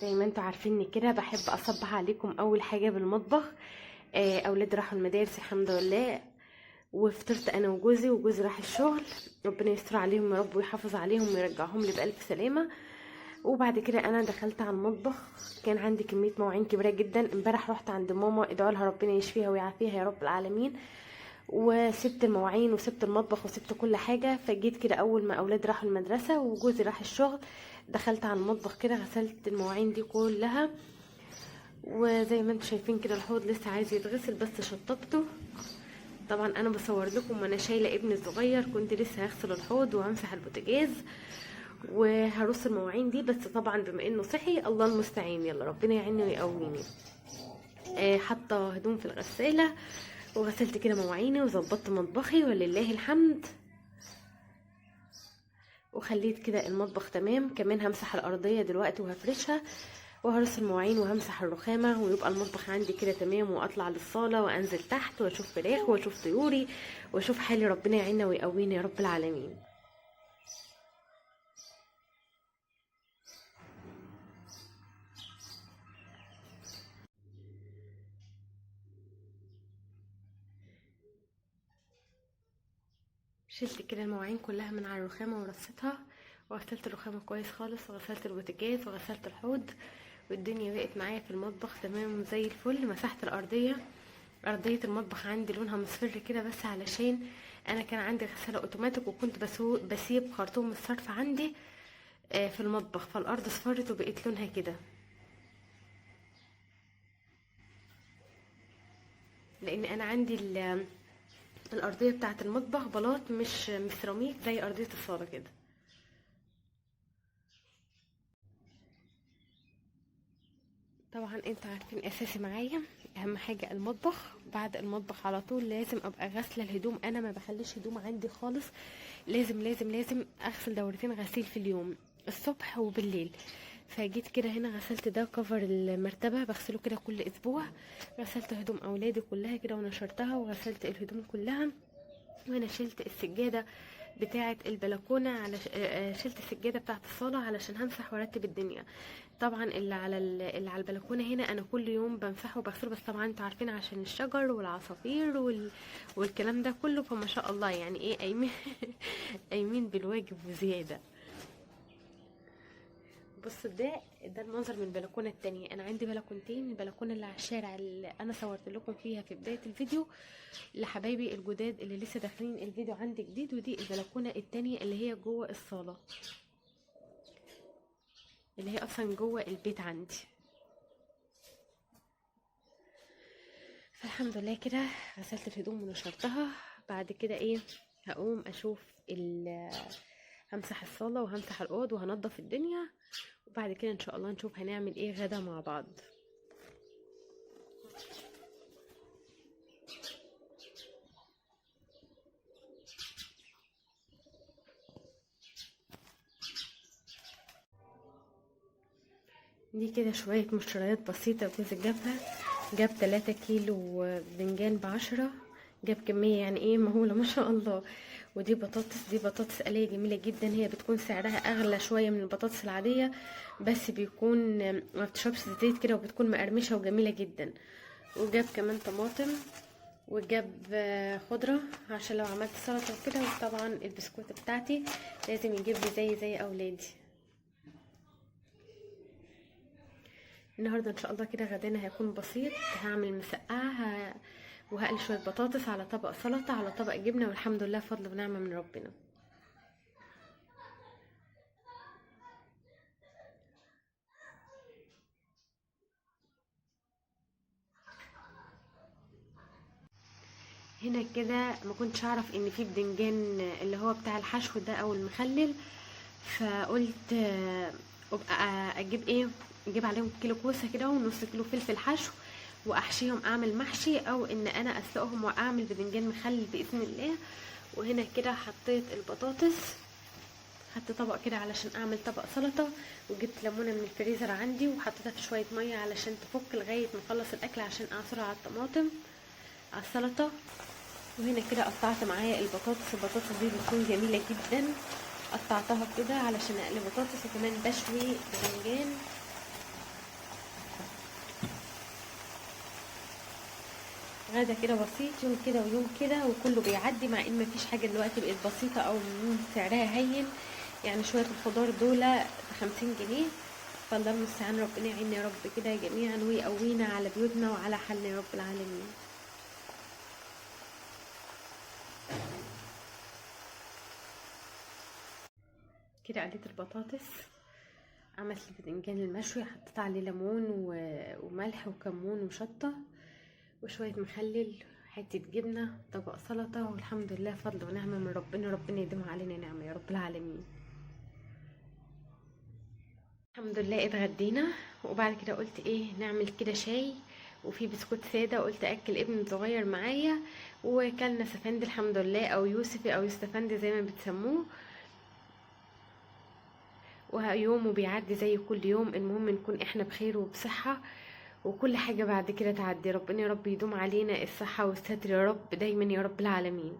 زي ما انتوا عارفين كده بحب اصبح عليكم اول حاجه بالمطبخ. اولاد راحوا المدارس الحمد لله، وفطرت انا وجوزي راح الشغل. ربنا يستر عليهم يا رب ويحافظ عليهم ويرجعهم لي بالف سلامه. وبعد كده انا دخلت على المطبخ، كان عندي كميه مواعين كبيره جدا. امبارح رحت عند ماما ادعوا لها ربنا يشفيها ويعافيها يا رب العالمين، وسبت المواعين وسبت المطبخ وسبت كل حاجه. فجيت كده اول ما اولاد راحوا المدرسه وجوزي راح الشغل، دخلت على المطبخ كده غسلت المواعين دي كلها. وزي ما انتم شايفين كده الحوض لسه عايز يتغسل بس شطبته. طبعا انا بصور لكم وانا شايله ابني الصغير، كنت لسه هغسل الحوض وهمسح البوتاجاز وهرص المواعين دي، بس طبعا بما انه صحي الله المستعان، يلا ربنا يعيني ويقويني. حاطه هدوم في الغساله وغسلت كده مواعيني وظبطت مطبخي ولله الحمد، وخليت كده المطبخ تمام. كمان همسح الارضيه دلوقتي وهفرشها وهرص المواعين وهمسح الرخامه، ويبقى المطبخ عندي كده تمام. واطلع للصاله وانزل تحت واشوف فراخ واشوف طيوري واشوف حالي. ربنا يعيننا ويقوينا يا رب العالمين. شلت كده المواعين كلها من على الرخامه ورصيتها، وغسلت الرخامه كويس خالص وغسلت البوتاجاز وغسلت الحوض، والدنيا بقت معايا في المطبخ تمام زي الفل. مسحت ارضيه المطبخ عندي لونها مصفر كده، بس علشان انا كان عندي غساله اوتوماتيك وكنت بسيب خرطوم الصرف عندي في المطبخ، فالارض اصفرت وبقت لونها كده، لان انا عندي الارضيه بتاعه المطبخ بلاط مش سيراميك زي ارضيه الصاله كده. طبعا انتوا عارفين اساسي معايا اهم حاجه المطبخ. بعد المطبخ على طول لازم ابقى غاسله الهدوم. انا ما بخليش هدوم عندي خالص، لازم لازم لازم اغسل دورتين غسيل في اليوم، الصبح وبالليل. فجيت كده هنا غسلت ده كفر المرتبه بغسله كده كل اسبوع. غسلت هدوم اولادي كلها كده ونشرتها، وغسلت الهدوم كلها. وانا شلت السجاده بتاعه البلكونه على شلت السجاده بتاعه الصاله علشان همسح وارتب الدنيا. طبعا اللي على البلكونه هنا انا كل يوم بمسحه وبغسله، بس طبعا انتوا عارفين عشان الشجر والعصافير والكلام ده كله، فما شاء الله يعني ايه قايمين قايمين بالواجب وزياده. بصوا ده المنظر من البلكونه التانية. انا عندي بلكونتين، البلكونه اللي على الشارع اللي انا صورت لكم فيها في بدايه الفيديو لحبايبي الجداد اللي لسه داخلين الفيديو عندي جديد، ودي البلكونه التانية اللي هي جوه الصاله، اللي هي اصلا جوه البيت عندي. فالحمد لله كده غسلت الهدوم ونشرتها. بعد كده ايه، هقوم اشوف همسح الصاله وهمسح الاوض وهنضف الدنيا، وبعد كده ان شاء الله نشوف هنعمل ايه غدا مع بعض. دي كده شوية مشتريات بسيطة جوزي جاب 3 كيلو بنجان ب10، جاب كمية يعني ايه مهولة ما شاء الله. ودي بطاطس، دي بطاطس آلية جميلة جدا، هي بتكون سعرها اغلى شوية من البطاطس العادية، بس بيكون ما بتشربش زيت كده وبتكون مقرمشة وجميلة جدا. وجاب كمان طماطم، وجاب خضرة عشان لو عملت سلطة وكده. وطبعا البسكوت بتاعتي لازم يجيب لي زي اولادي. النهارده ان شاء الله كده غدانا هيكون بسيط، هعمل مسقعه وهقلي شويه بطاطس على طبق سلطه على طبق جبنه، والحمد لله فضل ونعمه من ربنا. هنا كده ما كنتش اعرف ان في بدنجان اللي هو بتاع الحشو ده او المخلل، فقلت ابقى اجيب عليهم كيلو كوسه كده ونص كيلو فلفل حشو واحشيهم، اعمل محشي او ان انا اسلقهم واعمل بدنجان مخلل باذن الله. وهنا كده حطيت البطاطس، خدت طبق كده علشان اعمل طبق سلطه، وجبت ليمونه من الفريزر عندي وحطيتها في شويه ميه علشان تفك لغايه ما اخلص الاكل عشان اعصرها على الطماطم على السلطه. وهنا كده قطعت معايا البطاطس دي بتكون جميله جدا، قطعتها كده علشان اقلي بطاطس، وكمان بشوي باذنجان غدا كده بسيط، يوم كده ويوم كده وكله بيعدي، مع ان مفيش حاجه دلوقتي بقت بسيطه او سعرها هين. يعني شويه الخضار دول ب50 جنيه. فالله المستعان، ربنا يعيننا يا رب كده جميعا ويقوينا على بيوتنا وعلى حالنا يا رب العالمين. كده قليت البطاطس، عملت الباذنجان المشوي، حطيت عليه ليمون وملح وكمون وشطه وشويه مخلل، حته جبنه، طبق سلطه، والحمد لله فضل ونعمه من ربنا، ربنا يديمها علينا نعمه يا رب العالمين. الحمد لله اتغدينا، وبعد كده قلت ايه نعمل كده شاي وفي بسكوت ساده، قلت اكل ابني الصغير معايا، وكلنا سفندي الحمد لله، او يوسفي او يوسفندي زي ما بتسموه. ويومه بيعدي زي كل يوم، المهم نكون احنا بخير وبصحه، وكل حاجه بعد كده تعدي. ربنا يا رب يدوم علينا الصحه والستر يا رب دايما يا رب العالمين.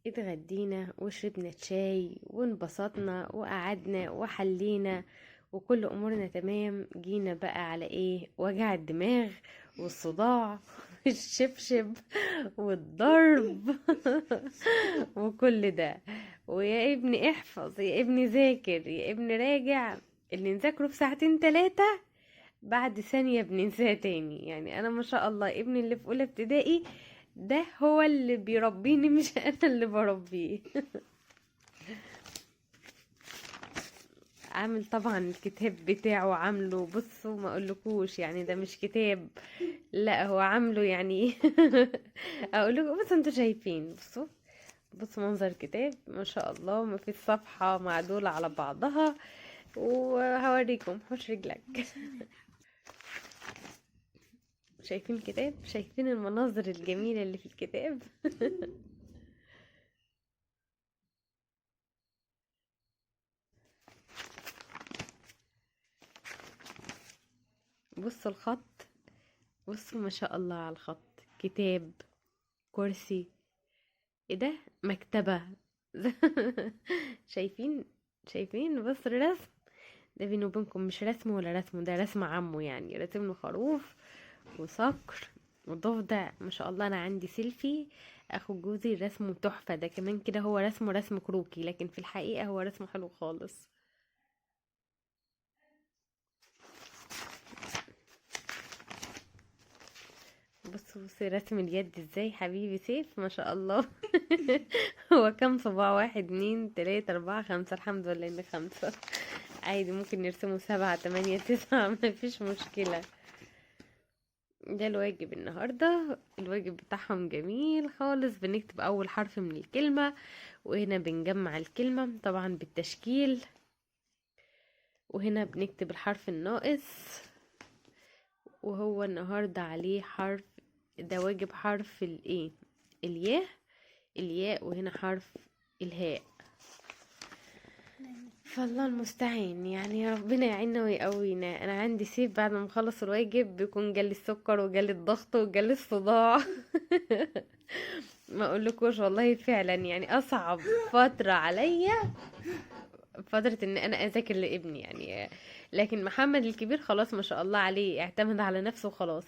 اتغدينا وشربنا شاي وانبسطنا وقعدنا وحلينا وكل امورنا تمام. جينا بقى على ايه؟ وجع الدماغ والصداع والشبشب والضرب وكل ده. ويا ابني احفظ، يا ابني ذاكر، يا ابني راجع. اللي نذاكره في ساعتين 3 بعد ثانية بننساه تاني. يعني انا ما شاء الله ابني اللي في اولى ابتدائي ده هو اللي بيربيني، مش انا اللي بربيه. عامل طبعا الكتاب بتاعه، عامله بصوا ما اقولكوش يعني ده مش كتاب، لا هو عامله يعني اقول لكم بس انتوا شايفين، بصوا بصوا منظر كتاب ما شاء الله، ما في صفحة معدولة على بعضها. وهوريكم حوش رجلك. شايفين الكتاب؟ شايفين المناظر الجميلة اللي في الكتاب؟ بصوا الخط، بصوا ما شاء الله على الخط. كتاب، كرسي، ايه ده؟ مكتبة. شايفين؟ شايفين؟ بص الرسم ده بيني وبينكم مش رسم ولا رسم، ده رسم عمه، يعني رسم له خروف وصقر وضفدع. ما شاء الله. انا عندي سيلفي اخو جوزي رسمه تحفة، ده كمان كده هو رسمه رسم كروكي، لكن في الحقيقة هو رسمه حلو خالص. بصوا بصي رسم اليد ازاي حبيبي سيف ما شاء الله. هو كام صباع؟ 1 2 3 4 5، الحمد لله ان 5. عادي ممكن نرسمه 7 8 9، مفيش مشكلة. ده الواجب النهاردة، الواجب بتاعهم جميل خالص. بنكتب اول حرف من الكلمة، وهنا بنجمع الكلمة طبعا بالتشكيل، وهنا بنكتب الحرف الناقص. وهو النهاردة عليه حرف، ده واجب حرف الايه؟ الياء، الياء، وهنا حرف الهاء. فالله المستعان، يعني يا ربنا يعيننا ويقوينا. انا عندي سيف بعد ما اخلص الواجب بيكون جالي السكر وجالي الضغط وجالي الصداع. ما اقولكوش والله فعلا يعني اصعب فترة عليا فترة ان انا اذاكر لابني يعني. لكن محمد الكبير خلاص ما شاء الله عليه اعتمد على نفسه خلاص.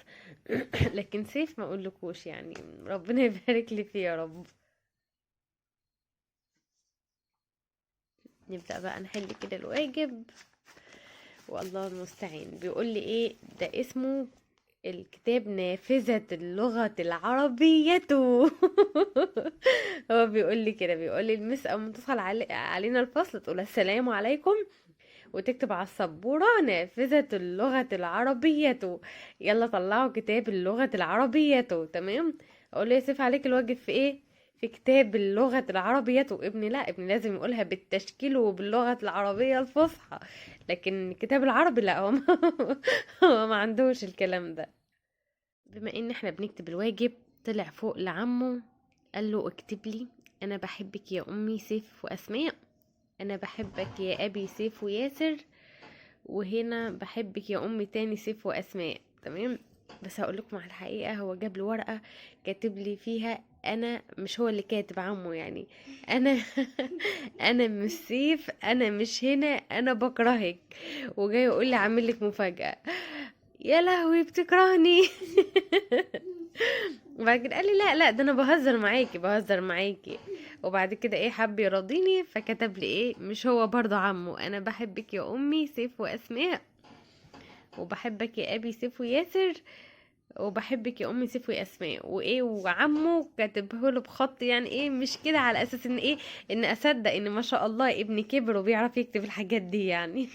لكن سيف ما اقولكوش يعني ربنا يبارك لي فيه يا رب. نبدأ بقى نحل كده الواجب، والله المستعان. بيقول لي ايه ده؟ اسمه الكتاب نافذة اللغة العربية. هو بيقول لي كده، بيقول لي المس او متصل علينا الفصل تقول السلام عليكم، وتكتب على السبورة نافذة اللغة العربية. يلا طلعوا كتاب اللغة العربية. تمام. اقول له يا سيف عليك الواجب في ايه؟ في كتاب اللغة العربية. ابني لا، ابني لازم يقولها بالتشكيل وباللغة العربية الفصحى، لكن كتاب العربي لا، هو هو ما عندوش الكلام ده. بما ان احنا بنكتب الواجب طلع فوق لعمه قال له اكتب لي: انا بحبك يا امي سيف واسماء، انا بحبك يا ابي سيف وياسر، وهنا بحبك يا امي تاني سيف واسماء. تمام. بس هقول لكم على الحقيقه، هو جاب له ورقه كاتب لي فيها انا، مش هو اللي كاتب، عمه يعني. انا انا مش سيف، انا مش هنا، انا بكرهك. وجاي يقول لي عامل لك مفاجاه. يا لهوي بتكرهني. وبعد كده قال لي لا لا، ده انا بهزر معاكي بهزر معاكي. وبعد كده ايه، حب يراضيني فكتب لي ايه، مش هو برضه عمه: انا بحبك يا امي سيف واسماء، وبحبك يا ابي سيف وياسر، وبحبك يا امي سيف واسماء، وايه، وعمه كاتبه له بخط يعني ايه، مش كده على اساس ان ايه، ان اصدق ان ما شاء الله ابني كبر وبيعرف يكتب الحاجات دي يعني.